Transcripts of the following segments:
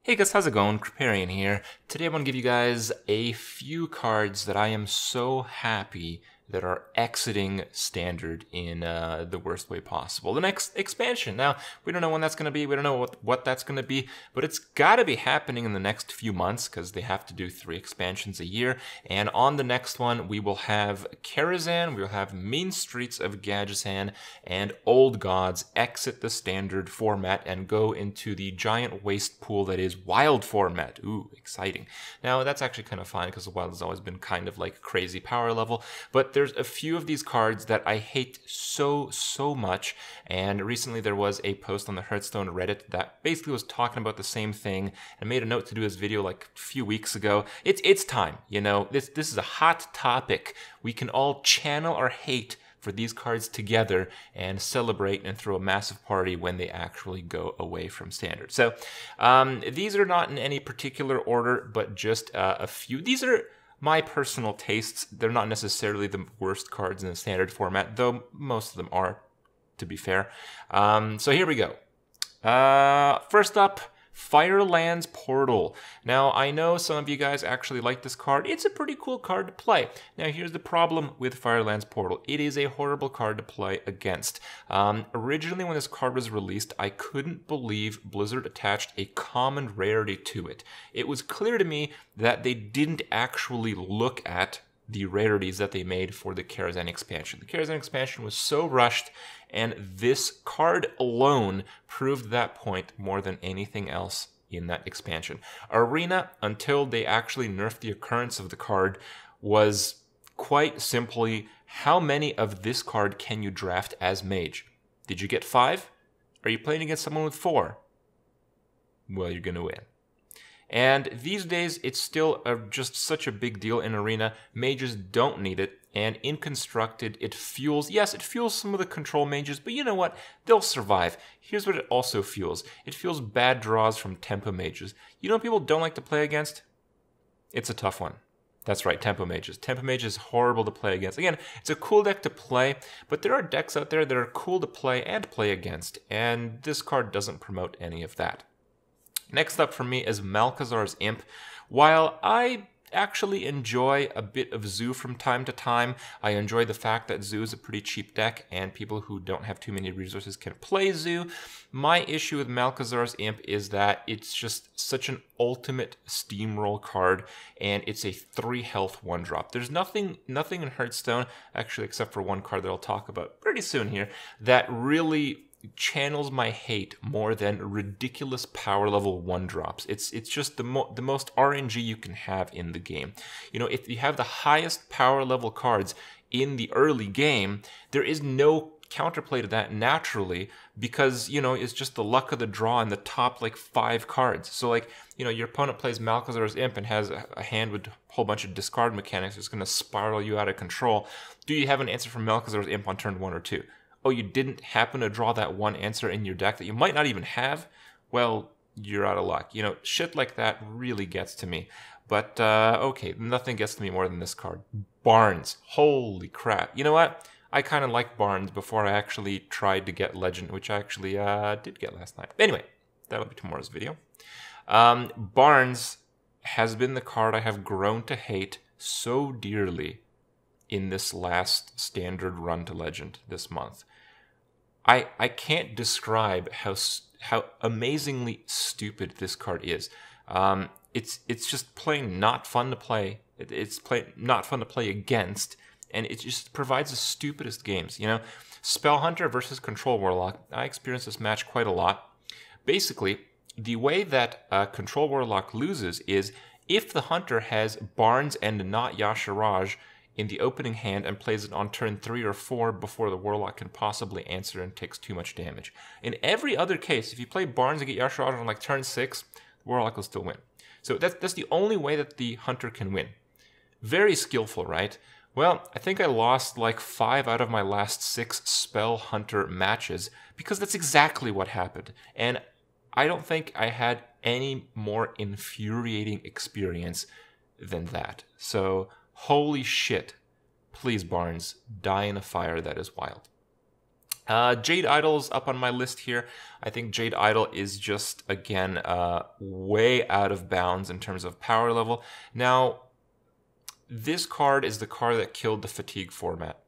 Hey guys, how's it going? Kripparrian here. Today I'm going to give you guys a few cards that I am so happy that are exiting Standard in the worst way possible. The next expansion. Now, we don't know when that's going to be, we don't know what that's going to be, but it's got to be happening in the next few months because they have to do 3 expansions a year. And on the next one, we will have Karazhan, we will have Mean Streets of Gadgesan, and Old Gods exit the Standard format and go into the giant waste pool that is Wild format. Ooh, exciting. Now, that's actually kind of fine because the Wild has always been kind of like crazy power level, but there's a few of these cards that I hate so much, and recently there was a post on the Hearthstone Reddit that basically was talking about the same thing and made a note to do this video like a few weeks ago. It's time, you know, this is a hot topic. We can all channel our hate for these cards together and celebrate and throw a massive party when they actually go away from Standard. So these are not in any particular order, but just a few. These are my personal tastes. They're not necessarily the worst cards in the Standard format, though most of them are, to be fair. So here we go. First up, Firelands Portal. Now, I know some of you guys actually like this card. It's a pretty cool card to play. Now, here's the problem with Firelands Portal. It is a horrible card to play against. Originally, when this card was released, I couldn't believe Blizzard attached a common rarity to it. It was clear to me that they didn't actually look at the rarities that they made for the Karazhan expansion. The Karazhan expansion was so rushed, and this card alone proved that point more than anything else in that expansion. Arena, until they actually nerfed the occurrence of the card, was quite simply, how many of this card can you draft as mage? Did you get 5? Are you playing against someone with 4? Well, you're going to win. And these days, it's still just such a big deal in Arena. Mages don't need it, and in Constructed, it fuels, yes, it fuels some of the control mages, but you know what? They'll survive. Here's what it also fuels. It fuels bad draws from tempo mages. You know what people don't like to play against? It's a tough one. That's right, tempo mages. Tempo mages is horrible to play against. Again, it's a cool deck to play, but there are decks out there that are cool to play and play against, and this card doesn't promote any of that. Next up for me is Malchezaar's Imp. While I actually enjoy a bit of Zoo from time to time, I enjoy the fact that Zoo is a pretty cheap deck and people who don't have too many resources can play Zoo. My issue with Malchezaar's Imp is that it's just such an ultimate steamroll card, and it's a 3 health 1-drop. There's nothing in Hearthstone, actually except for one card that I'll talk about pretty soon here, that really channels my hate more than ridiculous power level 1-drops. It's just the most RNG you can have in the game. You know, if you have the highest power level cards in the early game, there is no counterplay to that naturally because, you know, it's just the luck of the draw in the top like 5 cards. So like, you know, your opponent plays Malchezaar's Imp and has a hand with a whole bunch of discard mechanics that's going to spiral you out of control. Do you have an answer from Malchezaar's Imp on turn 1 or 2? Oh, you didn't happen to draw that one answer in your deck that you might not even have? Well, you're out of luck. You know, shit like that really gets to me. But, okay, nothing gets to me more than this card. Barnes. Holy crap. You know what? I kind of liked Barnes before I actually tried to get Legend, which I actually did get last night. Anyway, that'll be tomorrow's video. Barnes has been the card I have grown to hate so dearly in this last Standard run to Legend this month. I can't describe how amazingly stupid this card is. It's just plain not fun to play. It's not fun to play against, and it just provides the stupidest games. You know, Spell Hunter versus Control Warlock. I experienced this match quite a lot. Basically, the way that Control Warlock loses is if the Hunter has Barnes and not Yasharaj in the opening hand and plays it on turn 3 or 4 before the Warlock can possibly answer and takes too much damage. In every other case, if you play Barnes and get Yasharaj on like turn 6, the Warlock will still win. So that's the only way that the Hunter can win. Very skillful, right? Well, I think I lost like 5 out of my last 6 Spell Hunter matches because that's exactly what happened. And I don't think I had any more infuriating experience than that. So, holy shit. Please, Barnes, die in a fire that is wild. Jade Idol's up on my list here. I think Jade Idol is just, again, way out of bounds in terms of power level. Now, this card is the card that killed the fatigue format.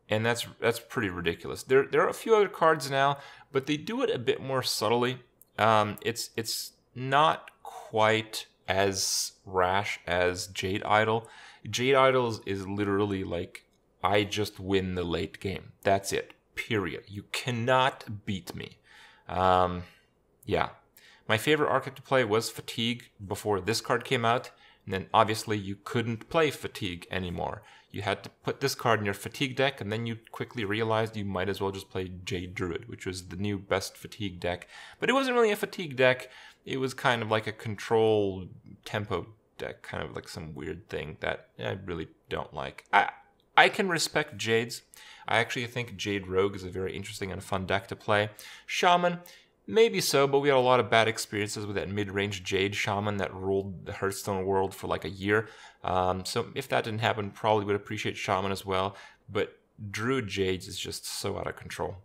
And that's pretty ridiculous. There are a few other cards now, but they do it a bit more subtly. It's not quite as rash as Jade Idol. Jade Idol is literally like, I just win the late game. That's it. Period. You cannot beat me. Yeah. My favorite archetype to play was Fatigue before this card came out. And then obviously you couldn't play Fatigue anymore. You had to put this card in your Fatigue deck, and then you quickly realized you might as well just play Jade Druid, which was the new best Fatigue deck. But it wasn't really a Fatigue deck. It was kind of like a control tempo deck, kind of like some weird thing that I really don't like. I can respect Jade's. I actually think Jade Rogue is a very interesting and fun deck to play. Shaman, maybe so, but we had a lot of bad experiences with that mid-range Jade Shaman that ruled the Hearthstone world for like a year. So if that didn't happen, probably would appreciate Shaman as well. But Druid Jades is just so out of control.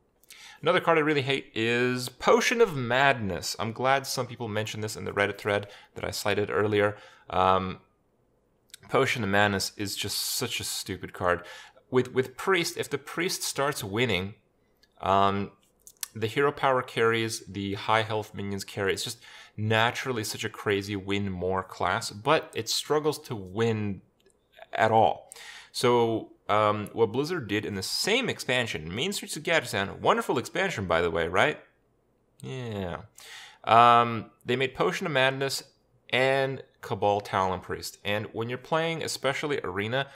Another card I really hate is Potion of Madness. I'm glad some people mentioned this in the Reddit thread that I cited earlier. Potion of Madness is just such a stupid card. With Priest, if the Priest starts winning, the hero power carries, the high health minions carry. It's just naturally such a crazy win more class, but it struggles to win at all. So what Blizzard did in the same expansion, Main Streets of Gadgetzan, wonderful expansion by the way, right? Yeah. They made Potion of Madness and Cabal Talon Priest. And when you're playing, especially Arena,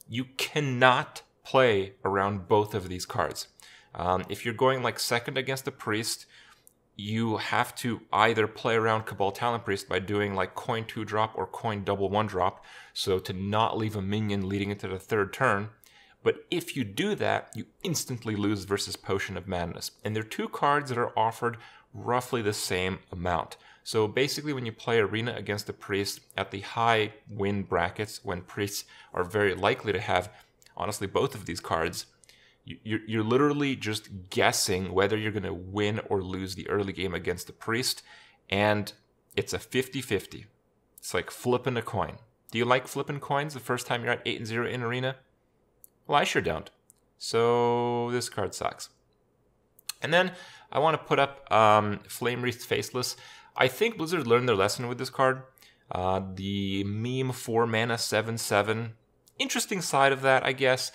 you cannot play around both of these cards. If you're going like second against the Priest, you have to either play around Cabal Talon Priest by doing like coin 2-drop or coin double 1-drop, so to not leave a minion leading into the third turn. But if you do that, you instantly lose versus Potion of Madness. And they're two cards that are offered roughly the same amount. So basically when you play Arena against the Priest at the high win brackets, when Priests are very likely to have, honestly, both of these cards, you're literally just guessing whether you're going to win or lose the early game against the Priest, and it's a 50-50. It's like flipping a coin. Do you like flipping coins the first time you're at 8-0 in Arena? Well, I sure don't. So this card sucks. And then I want to put up Flamewreathed Faceless. I think Blizzard learned their lesson with this card. The meme 4-mana 7/7. Interesting side of that, I guess.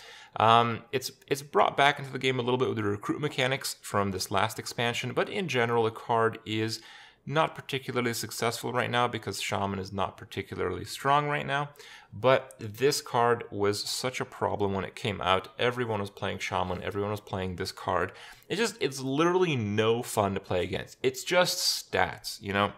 It's brought back into the game a little bit with the recruit mechanics from this last expansion, but in general, the card is not particularly successful right now because Shaman is not particularly strong right now. But this card was such a problem when it came out. Everyone was playing Shaman, everyone was playing this card. It's literally no fun to play against. It's just stats, you know?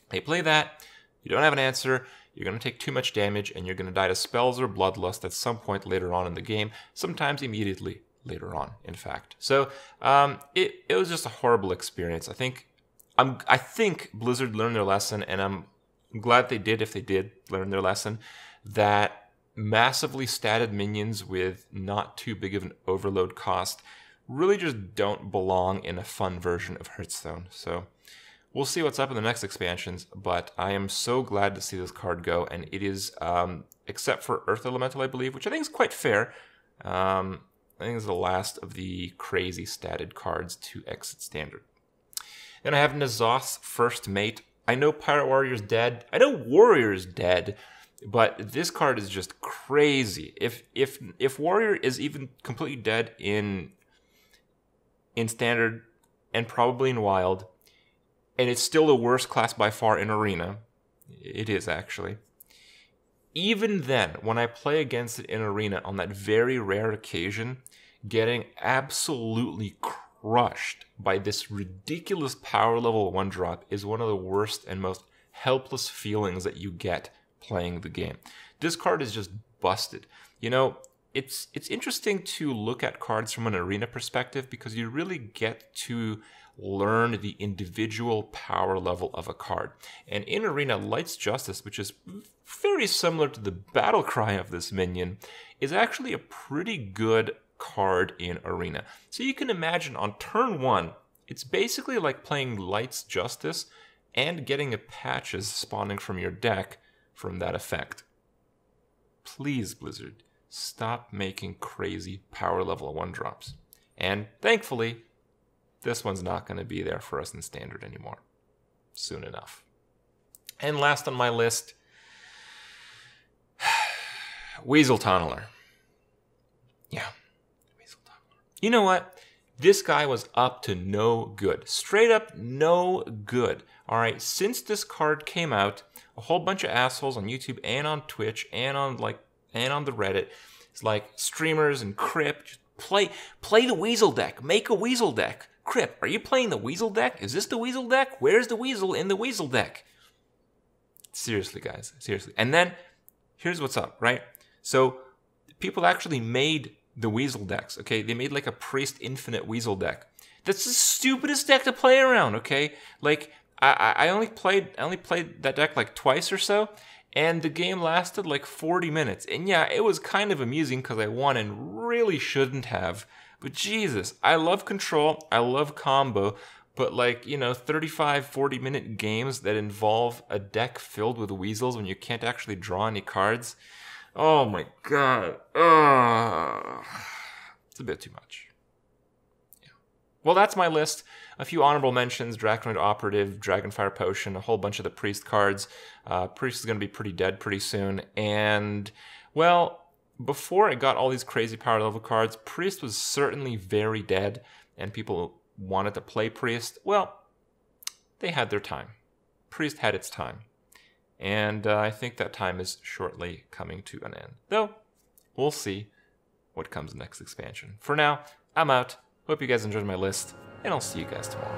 They play that, you don't have an answer, you're going to take too much damage, and you're going to die to Spells or Bloodlust at some point later on in the game, sometimes immediately later on, in fact. So it was just a horrible experience. I think Blizzard learned their lesson, and I'm glad they did, if they did learn their lesson, that massively statted minions with not too big of an overload cost really just don't belong in a fun version of Hearthstone. So we'll see what's up in the next expansions, but I am so glad to see this card go, and it is, except for Earth Elemental, I believe, which I think is quite fair. I think it's the last of the crazy statted cards to exit Standard. Then I have N'Zoth's First Mate. I know Pirate Warrior's dead. I know Warrior's dead, but this card is just crazy. If Warrior is even completely dead in Standard and probably in Wild, and it's still the worst class by far in Arena, it is actually, even then, when I play against it in Arena on that very rare occasion, getting absolutely crushed by this ridiculous power level 1-drop is one of the worst and most helpless feelings that you get playing the game. This card is just busted. You know, it's interesting to look at cards from an Arena perspective because you really get to learn the individual power level of a card. And in Arena, Light's Justice, which is very similar to the battle cry of this minion, is actually a pretty good card in Arena. So you can imagine on turn 1, it's basically like playing Light's Justice and getting a patches spawning from your deck from that effect. Please, Blizzard, stop making crazy power level 1 drops. And thankfully, this one's not going to be there for us in Standard anymore. Soon enough. And last on my list, Weasel Tunneler. Yeah, Weasel Tunneler. You know what? This guy was up to no good. Straight up no good. Alright, since this card came out, a whole bunch of assholes on YouTube and on Twitch and on the Reddit, it's like streamers and Krip, just play the Weasel deck. Make a Weasel deck. Krip, are you playing the Weasel deck? Is this the Weasel deck? Where's the Weasel in the Weasel deck? Seriously, guys. Seriously. And then, here's what's up, right? So, people actually made the Weasel decks, okay? They made like a Priest Infinite Weasel deck. That's the stupidest deck to play around, okay? Like, I only played that deck like twice or so, and the game lasted like 40 minutes. And yeah, it was kind of amusing because I won and really shouldn't have. But Jesus, I love control, I love combo, but like, you know, 35, 40-minute games that involve a deck filled with weasels when you can't actually draw any cards, oh my god, it's a bit too much. Yeah. Well, that's my list. A few honorable mentions: Draconoid Operative, Dragonfire Potion, a whole bunch of the Priest cards. Priest is going to be pretty dead pretty soon, and, well, before I got all these crazy power level cards, Priest was certainly very dead, and people wanted to play Priest. Well, they had their time. Priest had its time. And I think that time is shortly coming to an end. Though, we'll see what comes next expansion. For now, I'm out. Hope you guys enjoyed my list, and I'll see you guys tomorrow.